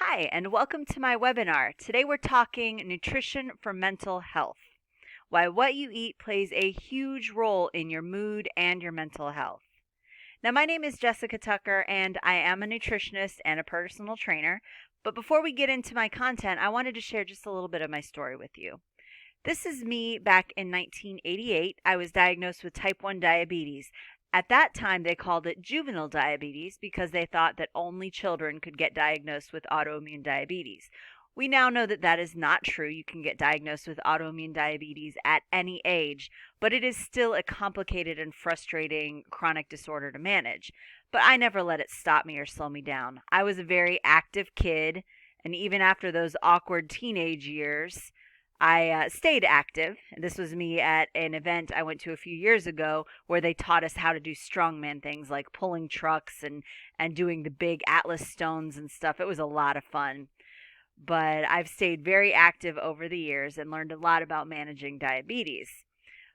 Hi, and welcome to my webinar. Today we're talking nutrition for mental health. Why what you eat plays a huge role in your mood and your mental health. Now, my name is Jessica Tucker, and I am a nutritionist and a personal trainer. But before we get into my content, I wanted to share just a little bit of my story with you. This is me back in 1988. I was diagnosed with type 1 diabetes. At that time, they called it juvenile diabetes because they thought that only children could get diagnosed with autoimmune diabetes. We now know that that is not true. You can get diagnosed with autoimmune diabetes at any age, but it is still a complicated and frustrating chronic disorder to manage. But I never let it stop me or slow me down. I was a very active kid, and even after those awkward teenage years, I stayed active. This was me at an event I went to a few years ago where they taught us how to do strongman things like pulling trucks and doing the big Atlas stones and stuff. It was a lot of fun. But I've stayed very active over the years and learned a lot about managing diabetes.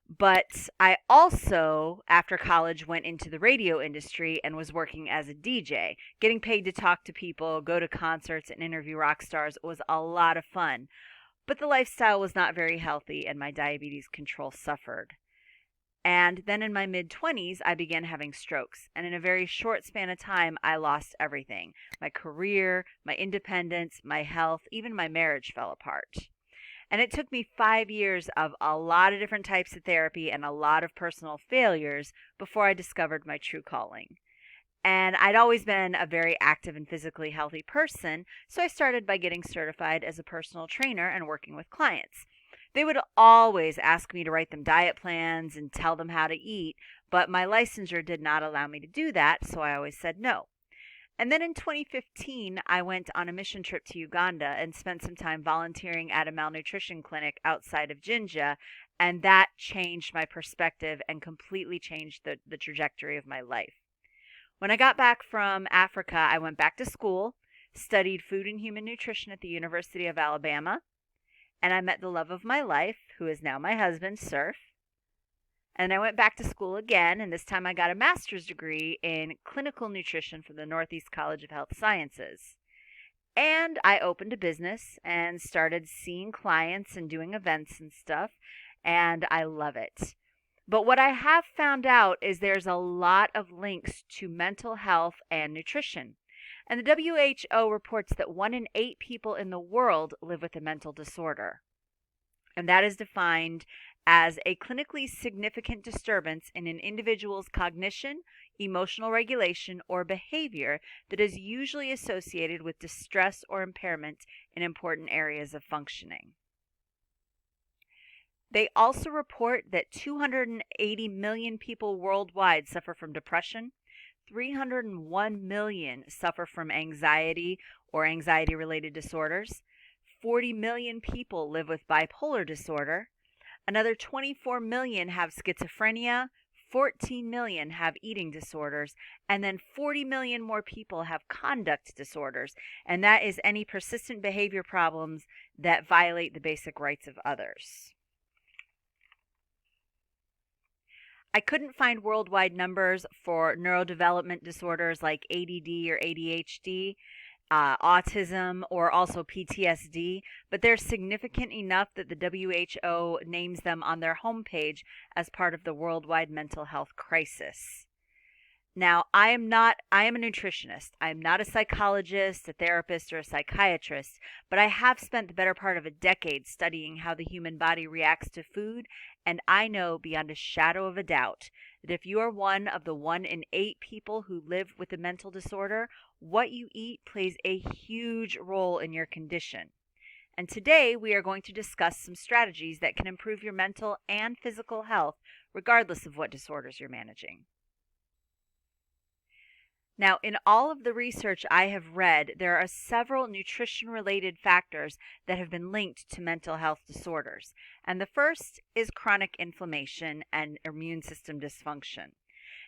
But I also, after college, went into the radio industry and was working as a DJ. Getting paid to talk to people, go to concerts, and interview rock stars was a lot of fun. But the lifestyle was not very healthy, and my diabetes control suffered. And then in my mid 20s, I began having strokes. And in a very short span of time, I lost everything: my career, my independence, my health, even my marriage fell apart. And it took me 5 years of a lot of different types of therapy and a lot of personal failures before I discovered my true calling. And I'd always been a very active and physically healthy person, so I started by getting certified as a personal trainer and working with clients. They would always ask me to write them diet plans and tell them how to eat, but my licensure did not allow me to do that, so I always said no. And then in 2015, I went on a mission trip to Uganda and spent some time volunteering at a malnutrition clinic outside of Jinja, and that changed my perspective and completely changed the trajectory of my life. When I got back from Africa, I went back to school, studied food and human nutrition at the University of Alabama, and I met the love of my life, who is now my husband, Surf. And I went back to school again, and this time I got a master's degree in clinical nutrition from the Northeast College of Health Sciences. And I opened a business and started seeing clients and doing events and stuff, and I love it. But what I have found out is there's a lot of links to mental health and nutrition. And the WHO reports that 1 in 8 people in the world live with a mental disorder. And that is defined as a clinically significant disturbance in an individual's cognition, emotional regulation, or behavior that is usually associated with distress or impairment in important areas of functioning. They also report that 280 million people worldwide suffer from depression, 301 million suffer from anxiety or anxiety-related disorders, 40 million people live with bipolar disorder, another 24 million have schizophrenia, 14 million have eating disorders, and then 40 million more people have conduct disorders, and that is any persistent behavior problems that violate the basic rights of others. I couldn't find worldwide numbers for neurodevelopment disorders like ADD or ADHD, autism, or also PTSD, but they're significant enough that the WHO names them on their homepage as part of the worldwide mental health crisis. Now, I am a nutritionist. I am not a psychologist, a therapist, or a psychiatrist, but I have spent the better part of a decade studying how the human body reacts to food, and I know beyond a shadow of a doubt that if you are one of the 1 in 8 people who live with a mental disorder, what you eat plays a huge role in your condition. And today we are going to discuss some strategies that can improve your mental and physical health regardless of what disorders you're managing. Now, in all of the research I have read, there are several nutrition-related factors that have been linked to mental health disorders. And the first is chronic inflammation and immune system dysfunction.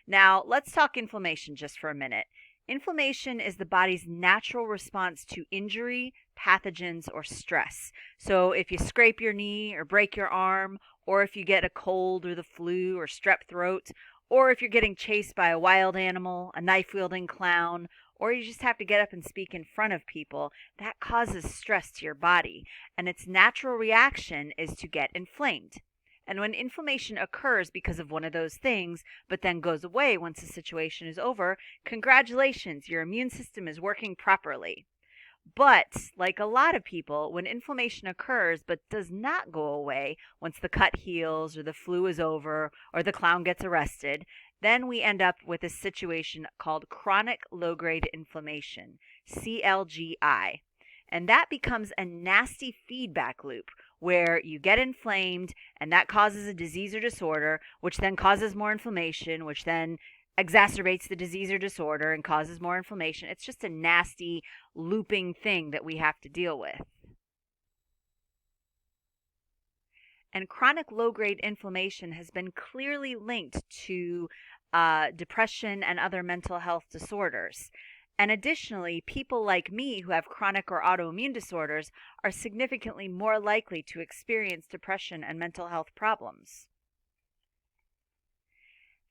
Now, let's talk inflammation just for a minute. Inflammation is the body's natural response to injury, pathogens, or stress. So if you scrape your knee or break your arm, or if you get a cold or the flu or strep throat, or if you're getting chased by a wild animal, a knife-wielding clown, or you just have to get up and speak in front of people, that causes stress to your body, and its natural reaction is to get inflamed. And when inflammation occurs because of one of those things, but then goes away once the situation is over, congratulations, your immune system is working properly. But, like a lot of people, when inflammation occurs but does not go away once the cut heals or the flu is over or the clown gets arrested, then we end up with a situation called chronic low grade inflammation, CLGI. And that becomes a nasty feedback loop where you get inflamed and that causes a disease or disorder, which then causes more inflammation, which then exacerbates the disease or disorder and causes more inflammation. It's just a nasty looping thing that we have to deal with. And chronic low-grade inflammation has been clearly linked to depression and other mental health disorders. And additionally, people like me who have chronic or autoimmune disorders are significantly more likely to experience depression and mental health problems.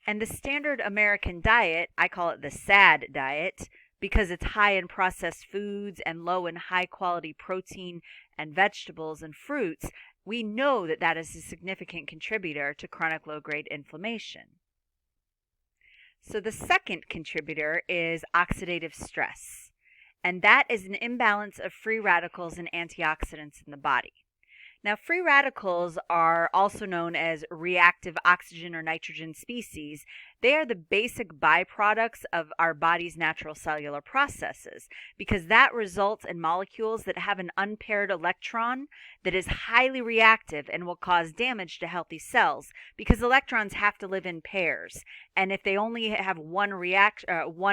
And the standard American diet, I call it the SAD diet, because it's high in processed foods and low in high quality protein and vegetables and fruits, we know that that is a significant contributor to chronic low grade inflammation. So the second contributor is oxidative stress, and that is an imbalance of free radicals and antioxidants in the body. Now, free radicals are also known as reactive oxygen or nitrogen species. They are the basic byproducts of our body's natural cellular processes because that results in molecules that have an unpaired electron that is highly reactive and will cause damage to healthy cells because electrons have to live in pairs. And if they only have one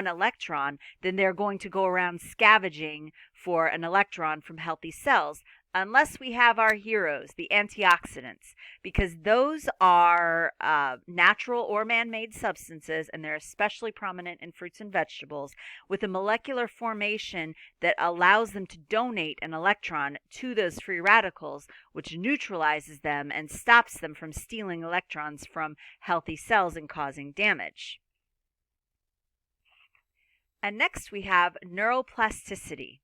electron, then they're going to go around scavenging for an electron from healthy cells. Unless we have our heroes, the antioxidants, because those are natural or man-made substances, and they're especially prominent in fruits and vegetables, with a molecular formation that allows them to donate an electron to those free radicals, which neutralizes them and stops them from stealing electrons from healthy cells and causing damage. And next we have neuroplasticity.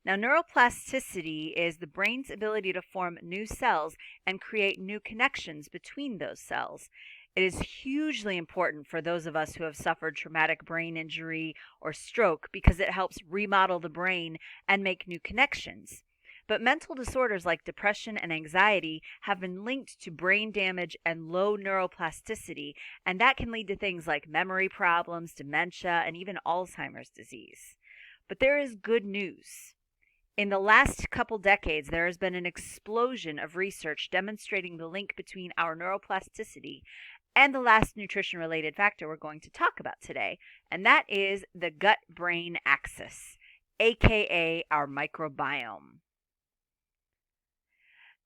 Now, neuroplasticity is the brain's ability to form new cells and create new connections between those cells. It is hugely important for those of us who have suffered traumatic brain injury or stroke because it helps remodel the brain and make new connections. But mental disorders like depression and anxiety have been linked to brain damage and low neuroplasticity, and that can lead to things like memory problems, dementia, and even Alzheimer's disease. But there is good news. In the last couple decades, there has been an explosion of research demonstrating the link between our neuroplasticity and the last nutrition-related factor we're going to talk about today, and that is the gut-brain axis, aka our microbiome.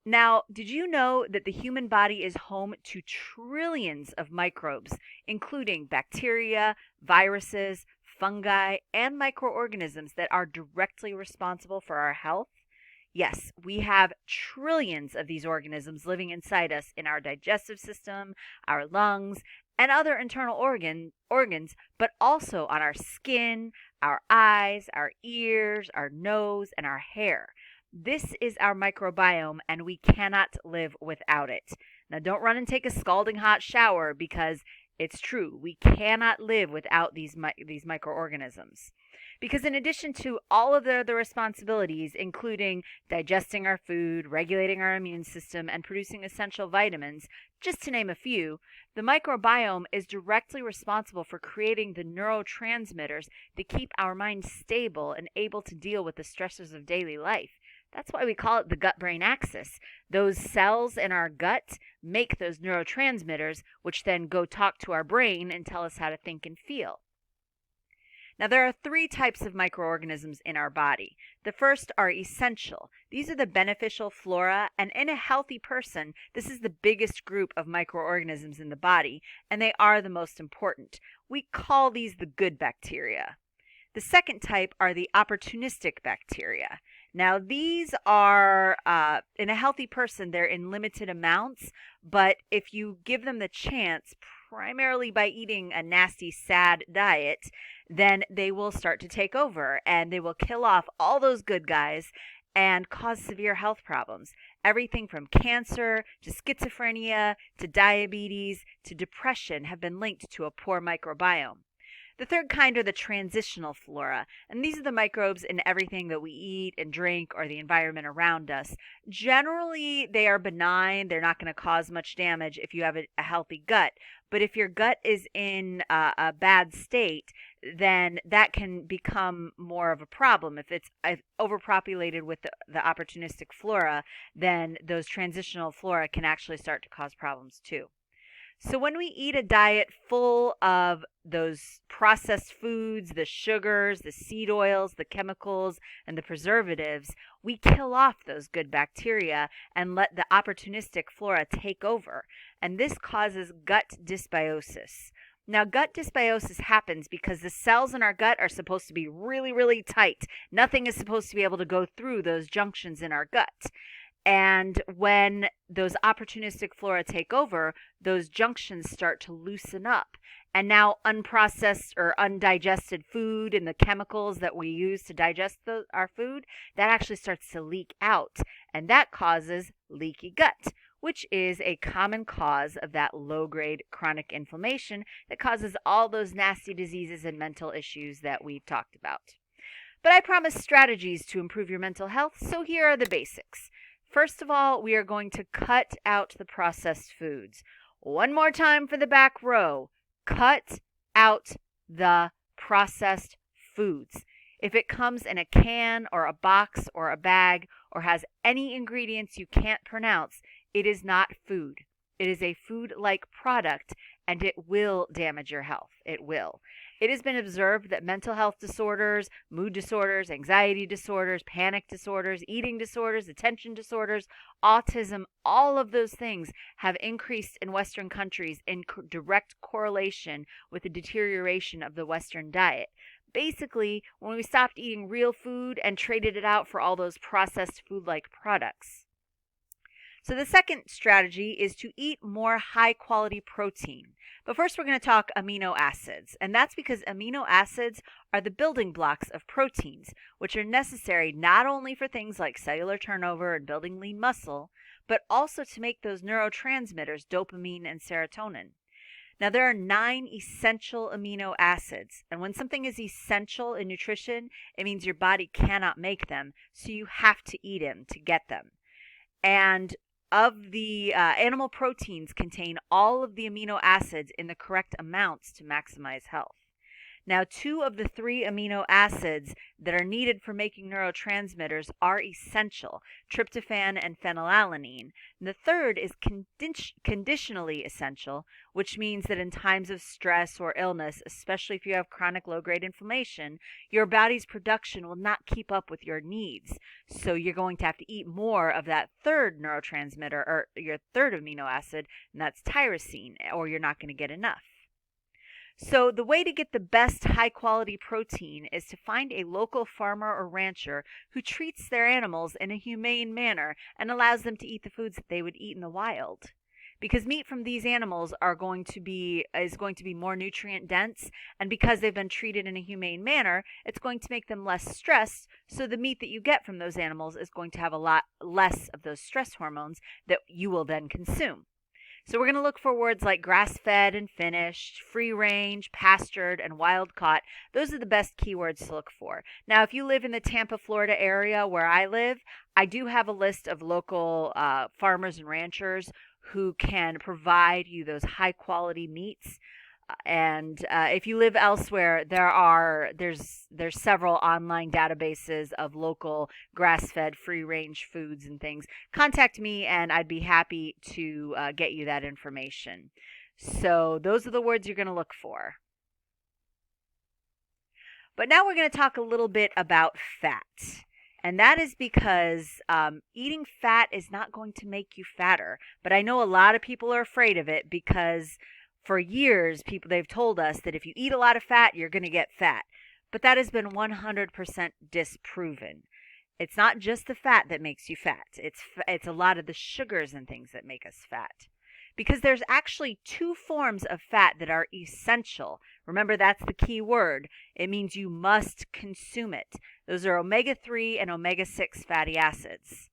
Now, did you know that the human body is home to trillions of microbes, including bacteria, viruses, fungi, and microorganisms that are directly responsible for our health? Yes, we have trillions of these organisms living inside us in our digestive system, our lungs, and other internal organs, but also on our skin, our eyes, our ears, our nose, and our hair. This is our microbiome, and we cannot live without it. Now, don't run and take a scalding hot shower because it's true. We cannot live without these microorganisms. Because in addition to all of the other responsibilities, including digesting our food, regulating our immune system, and producing essential vitamins, just to name a few, the microbiome is directly responsible for creating the neurotransmitters that keep our mind stable and able to deal with the stressors of daily life. That's why we call it the gut-brain axis. Those cells in our gut make those neurotransmitters, which then go talk to our brain and tell us how to think and feel. Now, there are 3 types of microorganisms in our body. The first are essential. These are the beneficial flora, and in a healthy person, this is the biggest group of microorganisms in the body, and they are the most important. We call these the good bacteria. The second type are the opportunistic bacteria. Now, these are, in a healthy person, they're in limited amounts, but if you give them the chance, primarily by eating a nasty, sad diet, then they will start to take over and they will kill off all those good guys and cause severe health problems. Everything from cancer to schizophrenia to diabetes to depression have been linked to a poor microbiome. The third kind are the transitional flora, and these are the microbes in everything that we eat and drink or the environment around us. Generally, they are benign. They're not going to cause much damage if you have a healthy gut. But if your gut is in a bad state, then that can become more of a problem. If it's overpopulated with the opportunistic flora, then those transitional flora can actually start to cause problems too. So when we eat a diet full of those processed foods, the sugars, the seed oils, the chemicals, and the preservatives, we kill off those good bacteria and let the opportunistic flora take over. And this causes gut dysbiosis. Now, gut dysbiosis happens because the cells in our gut are supposed to be really, really tight. Nothing is supposed to be able to go through those junctions in our gut. And when those opportunistic flora take over, those junctions start to loosen up. And now unprocessed or undigested food and the chemicals that we use to digest our food, that actually starts to leak out. And that causes leaky gut, which is a common cause of that low-grade chronic inflammation that causes all those nasty diseases and mental issues that we've talked about. But I promise strategies to improve your mental health, so here are the basics. First of all, we are going to cut out the processed foods. One more time for the back row. Cut out the processed foods. If it comes in a can or a box or a bag or has any ingredients you can't pronounce, it is not food. It is a food-like product, and it will damage your health. It will. It has been observed that mental health disorders, mood disorders, anxiety disorders, panic disorders, eating disorders, attention disorders, autism, all of those things have increased in Western countries in direct correlation with the deterioration of the Western diet. Basically, when we stopped eating real food and traded it out for all those processed food-like products. So the second strategy is to eat more high-quality protein. But first we're going to talk amino acids, and that's because amino acids are the building blocks of proteins, which are necessary not only for things like cellular turnover and building lean muscle, but also to make those neurotransmitters, dopamine and serotonin. Now, there are 9 essential amino acids, and when something is essential in nutrition, it means your body cannot make them, so you have to eat them to get them. And of the animal proteins contain all of the amino acids in the correct amounts to maximize health. Now, 2 of the 3 amino acids that are needed for making neurotransmitters are essential, tryptophan and phenylalanine. And the third is conditionally essential, which means that in times of stress or illness, especially if you have chronic low-grade inflammation, your body's production will not keep up with your needs. So you're going to have to eat more of that third neurotransmitter, or your third amino acid, and that's tyrosine, or you're not going to get enough. So the way to get the best high-quality protein is to find a local farmer or rancher who treats their animals in a humane manner and allows them to eat the foods that they would eat in the wild. Because meat from these animals is going to be more nutrient dense, and because they've been treated in a humane manner, it's going to make them less stressed, so the meat that you get from those animals is going to have a lot less of those stress hormones that you will then consume. So we're going to look for words like grass-fed and finished, free-range, pastured, and wild-caught. Those are the best keywords to look for. Now, if you live in the Tampa, Florida area where I live, I do have a list of local farmers and ranchers who can provide you those high-quality meats. And if you live elsewhere, there's several online databases of local grass-fed, free-range foods and things. Contact me, and I'd be happy to get you that information. So those are the words you're going to look for. But now we're going to talk a little bit about fat. And that is because eating fat is not going to make you fatter. But I know a lot of people are afraid of it because for years, they've told us that if you eat a lot of fat, you're going to get fat. But that has been 100% disproven. It's not just the fat that makes you fat. It's a lot of the sugars and things that make us fat. because there's actually two forms of fat that are essential. Remember, that's the key word. It means you must consume it. Those are omega-3 and omega-6 fatty acids.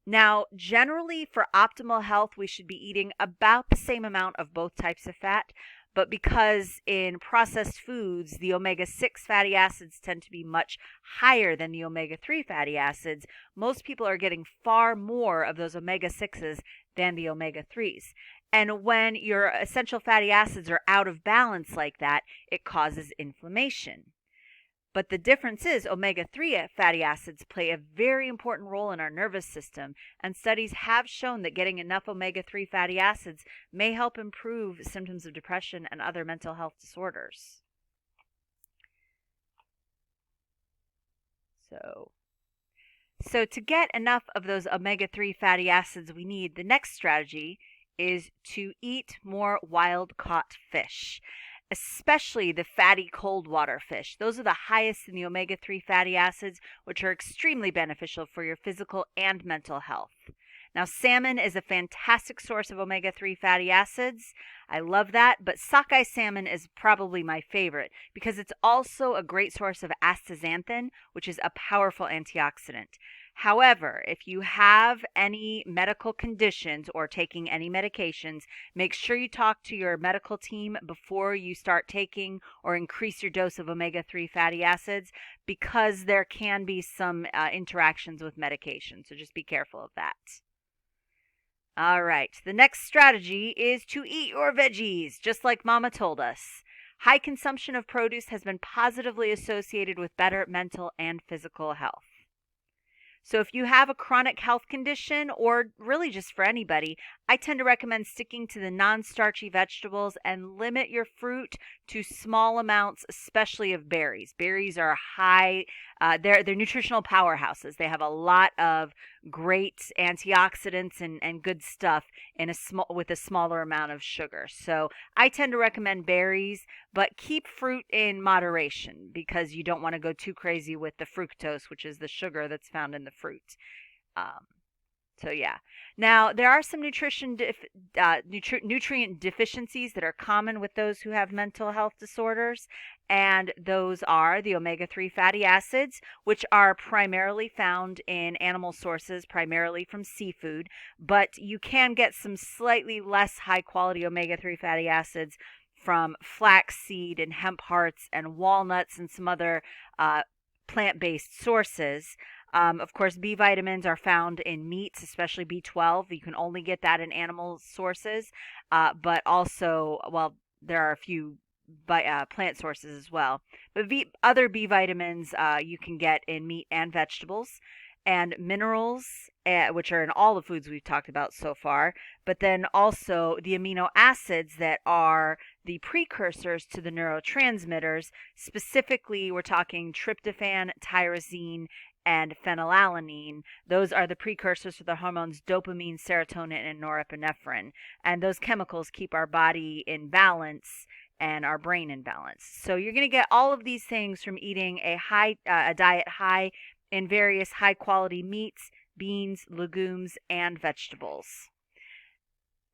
Now, generally for optimal health, we should be eating about the same amount of both types of fat, but because in processed foods, the omega-6 fatty acids tend to be much higher than the omega-3 fatty acids, most people are getting far more of those omega-6s than the omega-3s. And when your essential fatty acids are out of balance like that, it causes inflammation. But the difference is omega-3 fatty acids play a very important role in our nervous system, and studies have shown that getting enough omega-3 fatty acids may help improve symptoms of depression and other mental health disorders. So to get enough of those omega-3 fatty acids we need, the next strategy is to eat more wild-caught fish, especially the fatty cold water fish. Those are the highest in the omega-3 fatty acids, which are extremely beneficial for your physical and mental health. Now, salmon is a fantastic source of omega-3 fatty acids. I love that, but sockeye salmon is probably my favorite because it's also a great source of astaxanthin, which is a powerful antioxidant. However, if you have any medical conditions or taking any medications, make sure you talk to your medical team before you start taking or increase your dose of omega-3 fatty acids, because there can be some interactions with medication. So just be careful of that. All right, the next strategy is to eat your veggies, just like Mama told us. High consumption of produce has been positively associated with better mental and physical health. So if you have a chronic health condition, or really just for anybody, I tend to recommend sticking to the non-starchy vegetables and limit your fruit to small amounts, especially of berries. Berries are high, they're nutritional powerhouses. They have a lot of great antioxidants and good stuff in with a smaller amount of sugar. So I tend to recommend berries, but keep fruit in moderation because you don't want to go too crazy with the fructose, which is the sugar that's found in the fruit. So yeah. Now there are some nutrient deficiencies that are common with those who have mental health disorders, and those are the omega-3 fatty acids, which are primarily found in animal sources, primarily from seafood, but you can get some slightly less high quality omega-3 fatty acids from flaxseed and hemp hearts and walnuts and some other plant-based sources. Of course, B vitamins are found in meats, especially B12. You can only get that in animal sources, but also, well, there are a few plant sources as well. But other B vitamins you can get in meat and vegetables, and minerals, which are in all the foods we've talked about so far, but then also the amino acids that are the precursors to the neurotransmitters. Specifically, we're talking tryptophan, tyrosine, and phenylalanine. Those are the precursors to the hormones dopamine, serotonin, and norepinephrine. And those chemicals keep our body in balance and our brain in balance. So you're going to get all of these things from eating a diet high in various high quality meats, beans, legumes, and vegetables.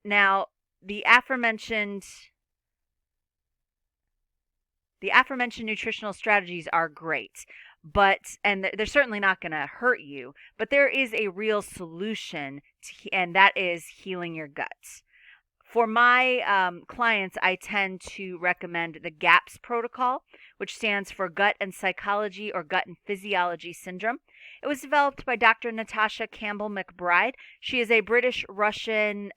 Now, the aforementioned nutritional strategies are great, and they're certainly not going to hurt you, but there is a real solution, and that is healing your gut. For my clients, I tend to recommend the GAPS protocol, which stands for Gut and Psychology or Gut and Physiology Syndrome. It was developed by Dr. Natasha Campbell McBride. She is a British-Russian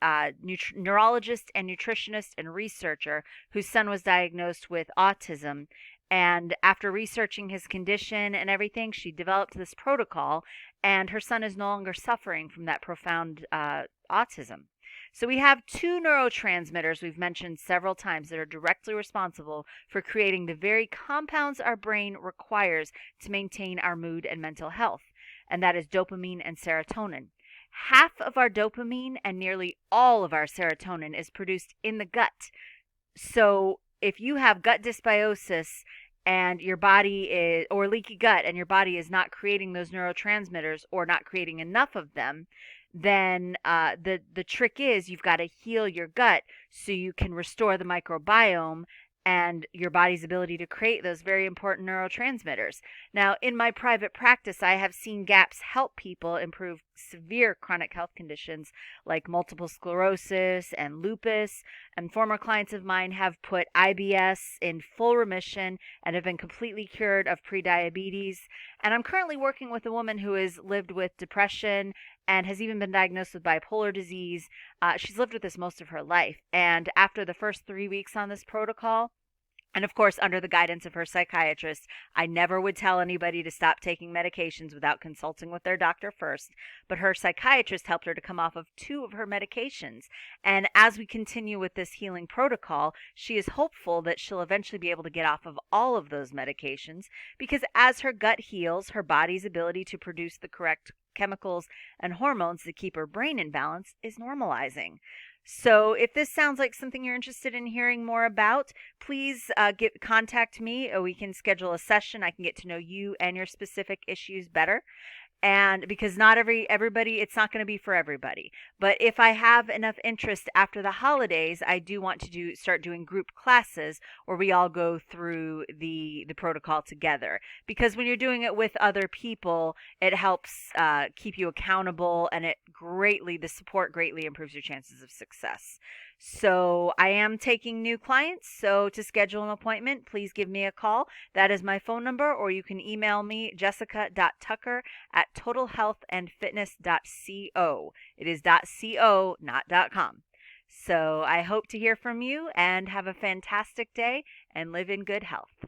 neurologist and nutritionist and researcher whose son was diagnosed with autism. And after researching his condition and everything, she developed this protocol, and her son is no longer suffering from that profound autism. So we have two neurotransmitters we've mentioned several times that are directly responsible for creating the very compounds our brain requires to maintain our mood and mental health, and that is dopamine and serotonin. Half of our dopamine and nearly all of our serotonin is produced in the gut. So if you have gut dysbiosis and your body is, or leaky gut, and your body is not creating those neurotransmitters or not creating enough of them, then the trick is you've got to heal your gut so you can restore the microbiome and your body's ability to create those very important neurotransmitters. Now, in my private practice, I have seen GAPS help people improve severe chronic health conditions like multiple sclerosis and lupus. And former clients of mine have put IBS in full remission and have been completely cured of prediabetes. And I'm currently working with a woman who has lived with depression and has even been diagnosed with bipolar disease. She's lived with this most of her life. And after the first 3 weeks on this protocol, and of course, under the guidance of her psychiatrist, I never would tell anybody to stop taking medications without consulting with their doctor first. But her psychiatrist helped her to come off of 2 of her medications. And as we continue with this healing protocol, she is hopeful that she'll eventually be able to get off of all of those medications because as her gut heals, her body's ability to produce the correct chemicals and hormones that keep her brain in balance is normalizing. So, if this sounds like something you're interested in hearing more about, please contact me. We can schedule a session. I can get to know you and your specific issues better. And because not everybody, it's not going to be for everybody. But if I have enough interest after the holidays, I do want to start doing group classes where we all go through the protocol together. Because when you're doing it with other people, it helps keep you accountable, and the support greatly improves your chances of success. So I am taking new clients. So to schedule an appointment, please give me a call. That is my phone number, or you can email me, jessica.tucker@totalhealthandfitness.co. It is .co, not .com. So I hope to hear from you and have a fantastic day and live in good health.